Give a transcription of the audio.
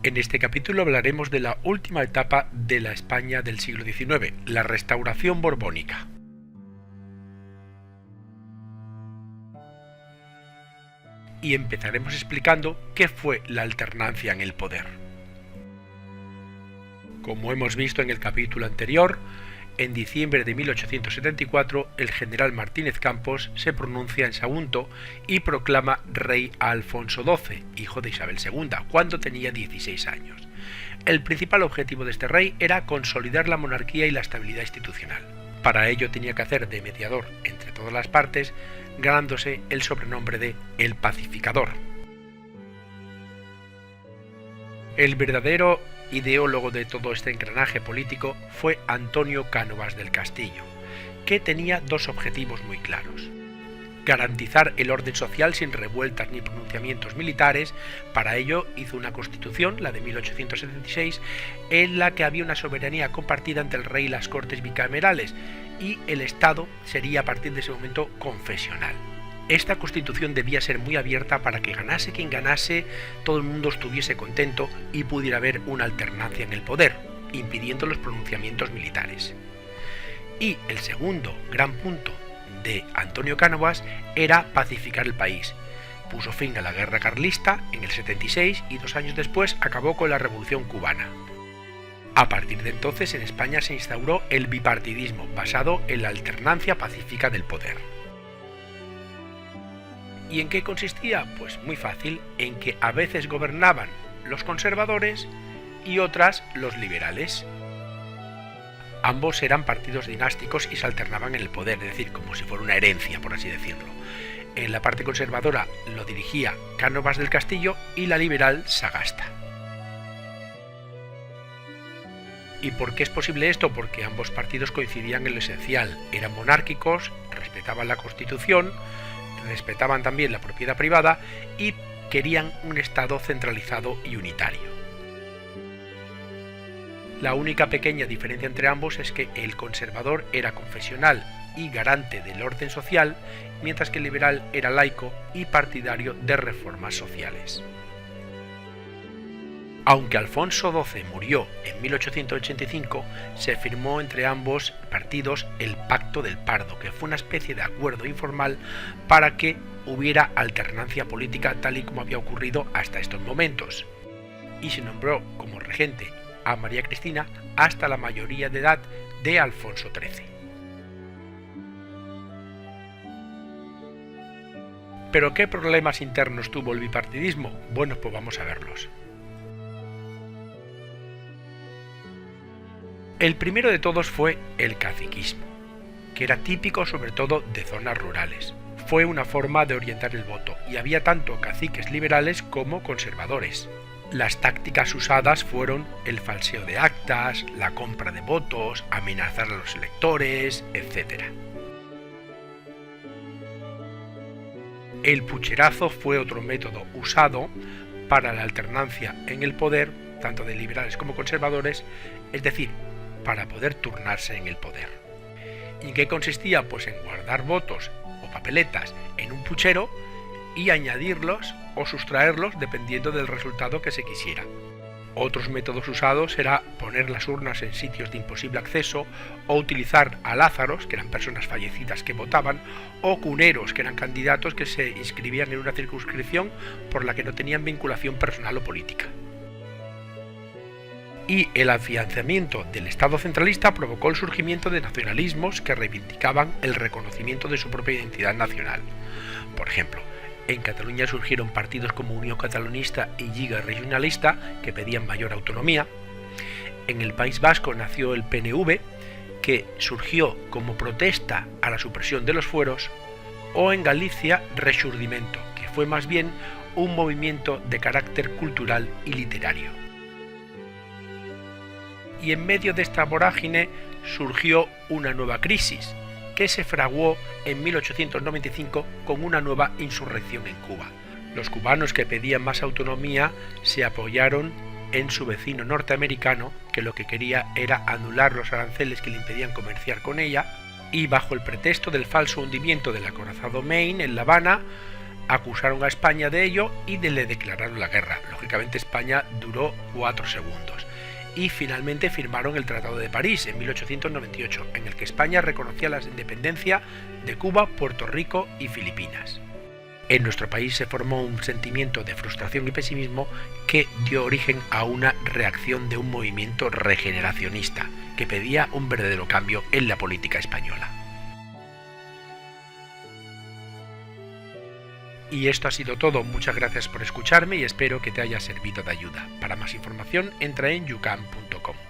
En este capítulo hablaremos de la última etapa de la España del siglo XIX, la Restauración Borbónica. Y empezaremos explicando qué fue la alternancia en el poder. Como hemos visto en el capítulo anterior, en diciembre de 1874 el general Martínez Campos se pronuncia en Sagunto y proclama rey a Alfonso XII, hijo de Isabel II, cuando tenía 16 años. El principal objetivo de este rey era consolidar la monarquía y la estabilidad institucional. Para ello tenía que hacer de mediador entre todas las partes, ganándose el sobrenombre de El Pacificador. El verdadero ideólogo de todo este engranaje político fue Antonio Cánovas del Castillo, que tenía dos objetivos muy claros: garantizar el orden social sin revueltas ni pronunciamientos militares. Para ello hizo una constitución, la de 1876, en la que había una soberanía compartida entre el rey y las cortes bicamerales, y el Estado sería a partir de ese momento confesional. Esta constitución debía ser muy abierta para que ganase quien ganase, todo el mundo estuviese contento y pudiera haber una alternancia en el poder, impidiendo los pronunciamientos militares. Y el segundo gran punto de Antonio Cánovas era pacificar el país. Puso fin a la guerra carlista en el 76 y 2 años después acabó con la Revolución Cubana. A partir de entonces en España se instauró el bipartidismo, basado en la alternancia pacífica del poder. ¿Y en qué consistía? Pues muy fácil, en que a veces gobernaban los conservadores y otras los liberales. Ambos eran partidos dinásticos y se alternaban en el poder, es decir, como si fuera una herencia, por así decirlo. En la parte conservadora lo dirigía Cánovas del Castillo y la liberal Sagasta. ¿Y por qué es posible esto? Porque ambos partidos coincidían en lo esencial, eran monárquicos, respetaban la Constitución, respetaban también la propiedad privada y querían un Estado centralizado y unitario. La única pequeña diferencia entre ambos es que el conservador era confesional y garante del orden social, mientras que el liberal era laico y partidario de reformas sociales. Aunque Alfonso XII murió en 1885, se firmó entre ambos partidos el Pacto del Pardo, que fue una especie de acuerdo informal para que hubiera alternancia política tal y como había ocurrido hasta estos momentos. Y se nombró como regente a María Cristina hasta la mayoría de edad de Alfonso XIII. ¿Pero qué problemas internos tuvo el bipartidismo? Bueno, pues vamos a verlos. El primero de todos fue el caciquismo, que era típico sobre todo de zonas rurales. Fue una forma de orientar el voto y había tanto caciques liberales como conservadores. Las tácticas usadas fueron el falseo de actas, la compra de votos, amenazar a los electores, etc. El pucherazo fue otro método usado para la alternancia en el poder, tanto de liberales como conservadores, es decir, para poder turnarse en el poder. ¿Y en qué consistía? Pues en guardar votos o papeletas en un puchero y añadirlos o sustraerlos dependiendo del resultado que se quisiera. Otros métodos usados era poner las urnas en sitios de imposible acceso, o utilizar a lázaros, que eran personas fallecidas que votaban, o cuneros, que eran candidatos que se inscribían en una circunscripción por la que no tenían vinculación personal o política. Y el afianzamiento del Estado centralista provocó el surgimiento de nacionalismos que reivindicaban el reconocimiento de su propia identidad nacional. Por ejemplo, en Cataluña surgieron partidos como Unión Catalanista y Lliga Regionalista que pedían mayor autonomía. En el País Vasco nació el PNV, que surgió como protesta a la supresión de los fueros, o en Galicia Rexurdimento, que fue más bien un movimiento de carácter cultural y literario. Y en medio de esta vorágine surgió una nueva crisis, que se fraguó en 1895 con una nueva insurrección en Cuba. Los cubanos que pedían más autonomía se apoyaron en su vecino norteamericano, que lo que quería era anular los aranceles que le impedían comerciar con ella, y bajo el pretexto del falso hundimiento del acorazado Maine en La Habana, acusaron a España de ello y le declararon la guerra. Lógicamente España duró 4 segundos. Y finalmente firmaron el Tratado de París en 1898, en el que España reconocía la independencia de Cuba, Puerto Rico y Filipinas. En nuestro país se formó un sentimiento de frustración y pesimismo que dio origen a una reacción de un movimiento regeneracionista que pedía un verdadero cambio en la política española. Y esto ha sido todo, muchas gracias por escucharme y espero que te haya servido de ayuda. Para más información entra en yucam.com.